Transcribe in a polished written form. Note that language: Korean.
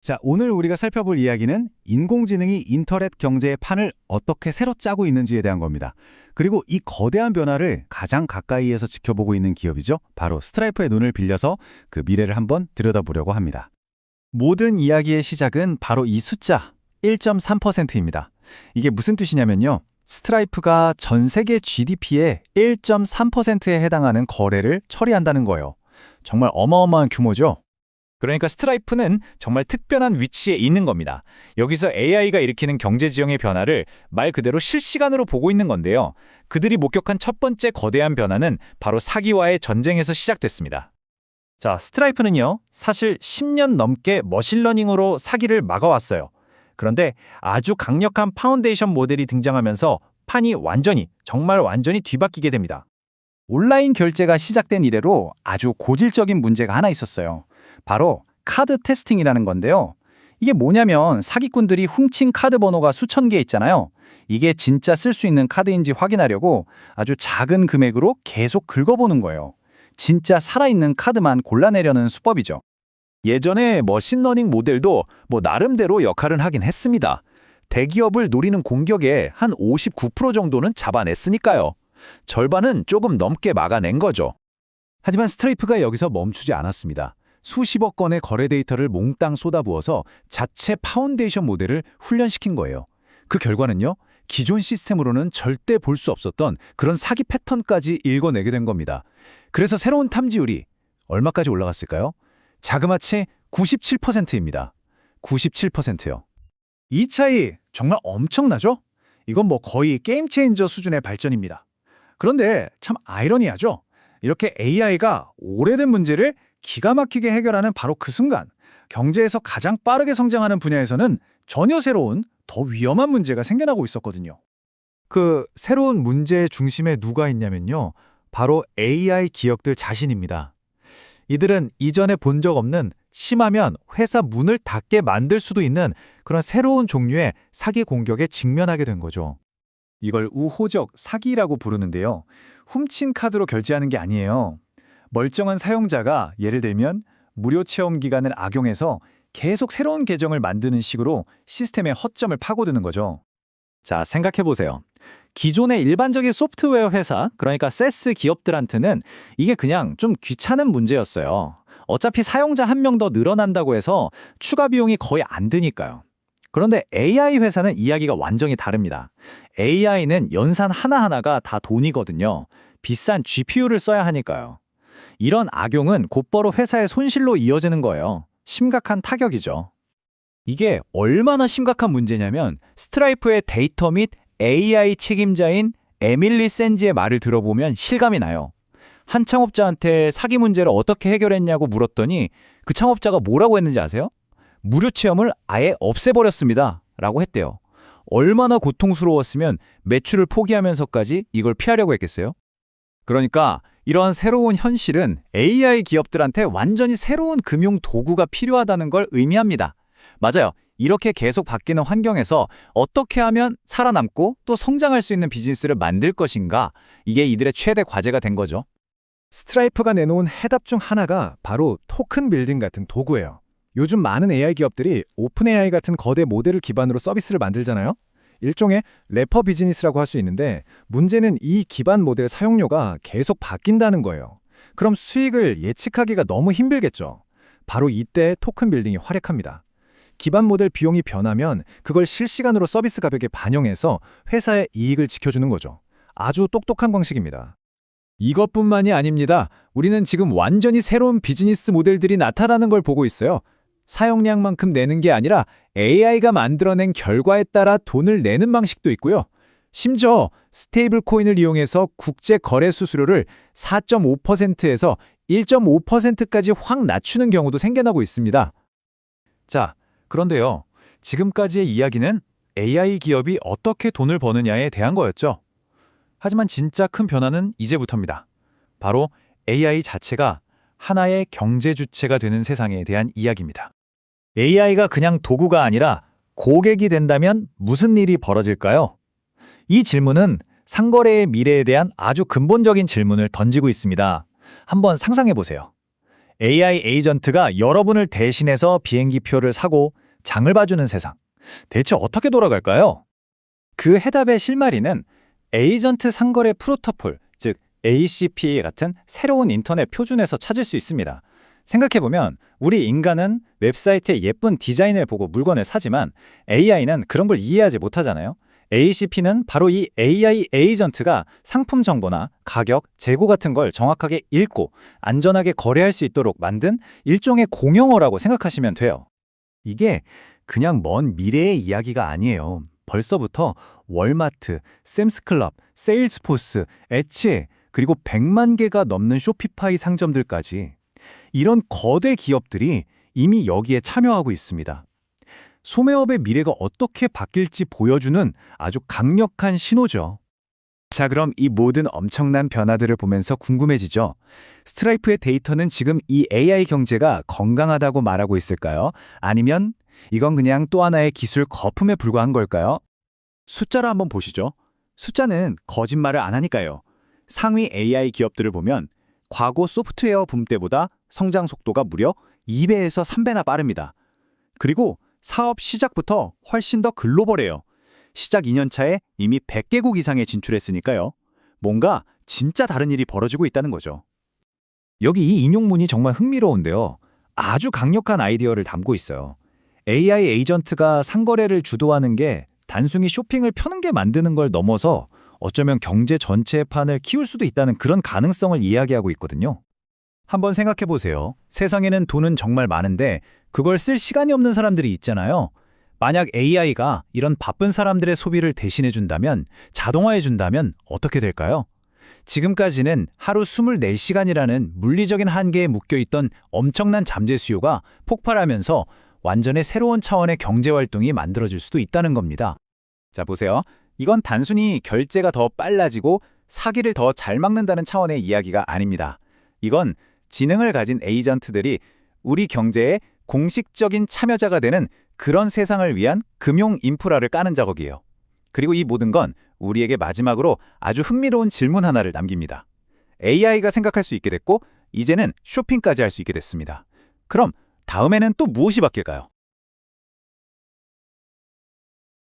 자, 오늘 우리가 살펴볼 이야기는 인공지능이 인터넷 경제의 판을 어떻게 새로 짜고 있는지에 대한 겁니다. 그리고 이 거대한 변화를 가장 가까이에서 지켜보고 있는 기업이죠. 바로 스트라이프의 눈을 빌려서 그 미래를 한번 들여다보려고 합니다. 모든 이야기의 시작은 바로 이 숫자 1.3%입니다. 이게 무슨 뜻이냐면요. 스트라이프가 전 세계 GDP의 1.3%에 해당하는 거래를 처리한다는 거예요. 정말 어마어마한 규모죠. 그러니까 스트라이프는 정말 특별한 위치에 있는 겁니다. 여기서 AI가 일으키는 경제 지형의 변화를 말 그대로 실시간으로 보고 있는 건데요. 그들이 목격한 첫 번째 거대한 변화는 바로 사기와의 전쟁에서 시작됐습니다. 자, 스트라이프는요, 사실 10년 넘게 머신러닝으로 사기를 막아왔어요. 그런데 아주 강력한 파운데이션 모델이 등장하면서 판이 정말 완전히 뒤바뀌게 됩니다. 온라인 결제가 시작된 이래로 아주 고질적인 문제가 하나 있었어요. 바로 카드 테스팅이라는 건데요. 이게 뭐냐면 사기꾼들이 훔친 카드 번호가 수천 개 있잖아요. 이게 진짜 쓸 수 있는 카드인지 확인하려고 아주 작은 금액으로 계속 긁어보는 거예요. 진짜 살아있는 카드만 골라내려는 수법이죠. 예전에 머신러닝 모델도 나름대로 역할은 하긴 했습니다. 대기업을 노리는 공격에 한 59% 정도는 잡아냈으니까요. 절반은 조금 넘게 막아낸 거죠. 하지만 스트라이프가 여기서 멈추지 않았습니다. 수십억 건의 거래 데이터를 몽땅 쏟아부어서 자체 파운데이션 모델을 훈련시킨 거예요. 그 결과는요, 기존 시스템으로는 절대 볼 수 없었던 그런 사기 패턴까지 읽어내게 된 겁니다. 그래서 새로운 탐지율이 얼마까지 올라갔을까요? 자그마치 97%입니다. 97%요. 이 차이 정말 엄청나죠? 이건 거의 게임 체인저 수준의 발전입니다. 그런데 참 아이러니하죠? 이렇게 AI가 오래된 문제를 기가 막히게 해결하는 바로 그 순간, 경제에서 가장 빠르게 성장하는 분야에서는 전혀 새로운, 더 위험한 문제가 생겨나고 있었거든요. 그 새로운 문제의 중심에 누가 있냐면요. 바로 AI 기업들 자신입니다. 이들은 이전에 본 적 없는, 심하면 회사 문을 닫게 만들 수도 있는 그런 새로운 종류의 사기 공격에 직면하게 된 거죠. 이걸 우호적 사기라고 부르는데요. 훔친 카드로 결제하는 게 아니에요. 멀쩡한 사용자가 예를 들면 무료 체험 기간을 악용해서 계속 새로운 계정을 만드는 식으로 시스템의 허점을 파고드는 거죠. 자, 생각해보세요. 기존의 일반적인 소프트웨어 회사, 그러니까 세스 기업들한테는 이게 그냥 좀 귀찮은 문제였어요. 어차피 사용자 한 명 더 늘어난다고 해서 추가 비용이 거의 안 드니까요. 그런데 AI 회사는 이야기가 완전히 다릅니다. AI는 연산 하나하나가 다 돈이거든요. 비싼 GPU를 써야 하니까요. 이런 악용은 곧바로 회사의 손실로 이어지는 거예요. 심각한 타격이죠. 이게 얼마나 심각한 문제냐면 스트라이프의 데이터 및 AI 책임자인 에밀리 센지의 말을 들어보면 실감이 나요. 한 창업자한테 사기 문제를 어떻게 해결했냐고 물었더니 그 창업자가 뭐라고 했는지 아세요? 무료 체험을 아예 없애버렸습니다. 라고 했대요. 얼마나 고통스러웠으면 매출을 포기하면서까지 이걸 피하려고 했겠어요? 그러니까 이러한 새로운 현실은 AI 기업들한테 완전히 새로운 금융 도구가 필요하다는 걸 의미합니다. 맞아요. 이렇게 계속 바뀌는 환경에서 어떻게 하면 살아남고 또 성장할 수 있는 비즈니스를 만들 것인가, 이게 이들의 최대 과제가 된 거죠. 스트라이프가 내놓은 해답 중 하나가 바로 토큰 빌딩 같은 도구예요. 요즘 많은 AI 기업들이 오픈 AI 같은 거대 모델을 기반으로 서비스를 만들잖아요. 일종의 래퍼 비즈니스라고 할 수 있는데, 문제는 이 기반 모델 사용료가 계속 바뀐다는 거예요. 그럼 수익을 예측하기가 너무 힘들겠죠. 바로 이때 토큰 빌딩이 활약합니다. 기반 모델 비용이 변하면 그걸 실시간으로 서비스 가격에 반영해서 회사의 이익을 지켜주는 거죠. 아주 똑똑한 방식입니다. 이것뿐만이 아닙니다. 우리는 지금 완전히 새로운 비즈니스 모델들이 나타나는 걸 보고 있어요. 사용량만큼 내는 게 아니라 AI가 만들어낸 결과에 따라 돈을 내는 방식도 있고요. 심지어 스테이블 코인을 이용해서 국제 거래 수수료를 4.5%에서 1.5%까지 확 낮추는 경우도 생겨나고 있습니다. 자, 그런데요. 지금까지의 이야기는 AI 기업이 어떻게 돈을 버느냐에 대한 거였죠. 하지만 진짜 큰 변화는 이제부터입니다. 바로 AI 자체가 하나의 경제 주체가 되는 세상에 대한 이야기입니다. AI가 그냥 도구가 아니라 고객이 된다면 무슨 일이 벌어질까요? 이 질문은 상거래의 미래에 대한 아주 근본적인 질문을 던지고 있습니다. 한번 상상해 보세요. AI 에이전트가 여러분을 대신해서 비행기표를 사고 장을 봐주는 세상. 대체 어떻게 돌아갈까요? 그 해답의 실마리는 에이전트 상거래 프로토콜, 즉 ACPA 같은 새로운 인터넷 표준에서 찾을 수 있습니다. 생각해보면 우리 인간은 웹사이트의 예쁜 디자인을 보고 물건을 사지만 AI는 그런 걸 이해하지 못하잖아요. ACP는 바로 이 AI 에이전트가 상품 정보나 가격, 재고 같은 걸 정확하게 읽고 안전하게 거래할 수 있도록 만든 일종의 공용어라고 생각하시면 돼요. 이게 그냥 먼 미래의 이야기가 아니에요. 벌써부터 월마트, 샘스클럽, 세일즈포스, 엣지, 그리고 100만 개가 넘는 쇼피파이 상점들까지 이런 거대 기업들이 이미 여기에 참여하고 있습니다. 소매업의 미래가 어떻게 바뀔지 보여주는 아주 강력한 신호죠. 자, 그럼 이 모든 엄청난 변화들을 보면서 궁금해지죠. 스트라이프의 데이터는 지금 이 AI 경제가 건강하다고 말하고 있을까요? 아니면 이건 그냥 또 하나의 기술 거품에 불과한 걸까요? 숫자로 한번 보시죠. 숫자는 거짓말을 안 하니까요. 상위 AI 기업들을 보면 과거 소프트웨어 붐 때보다 성장 속도가 무려 2배에서 3배나 빠릅니다. 그리고 사업 시작부터 훨씬 더 글로벌해요. 시작 2년 차에 이미 100개국 이상에 진출했으니까요. 뭔가 진짜 다른 일이 벌어지고 있다는 거죠. 여기 이 인용문이 정말 흥미로운데요. 아주 강력한 아이디어를 담고 있어요. AI 에이전트가 상거래를 주도하는 게 단순히 쇼핑을 펴는 게 만드는 걸 넘어서 어쩌면 경제 전체의 판을 키울 수도 있다는 그런 가능성을 이야기하고 있거든요. 한번 생각해 보세요. 세상에는 돈은 정말 많은데 그걸 쓸 시간이 없는 사람들이 있잖아요. 만약 AI가 이런 바쁜 사람들의 소비를 대신해 준다면, 자동화해 준다면 어떻게 될까요? 지금까지는 하루 24시간이라는 물리적인 한계에 묶여있던 엄청난 잠재 수요가 폭발하면서 완전히 새로운 차원의 경제활동이 만들어질 수도 있다는 겁니다. 자, 보세요. 이건 단순히 결제가 더 빨라지고 사기를 더 잘 막는다는 차원의 이야기가 아닙니다. 이건 지능을 가진 에이전트들이 우리 경제의 공식적인 참여자가 되는 그런 세상을 위한 금융 인프라를 까는 작업이에요. 그리고 이 모든 건 우리에게 마지막으로 아주 흥미로운 질문 하나를 남깁니다. AI가 생각할 수 있게 됐고 이제는 쇼핑까지 할 수 있게 됐습니다. 그럼 다음에는 또 무엇이 바뀔까요?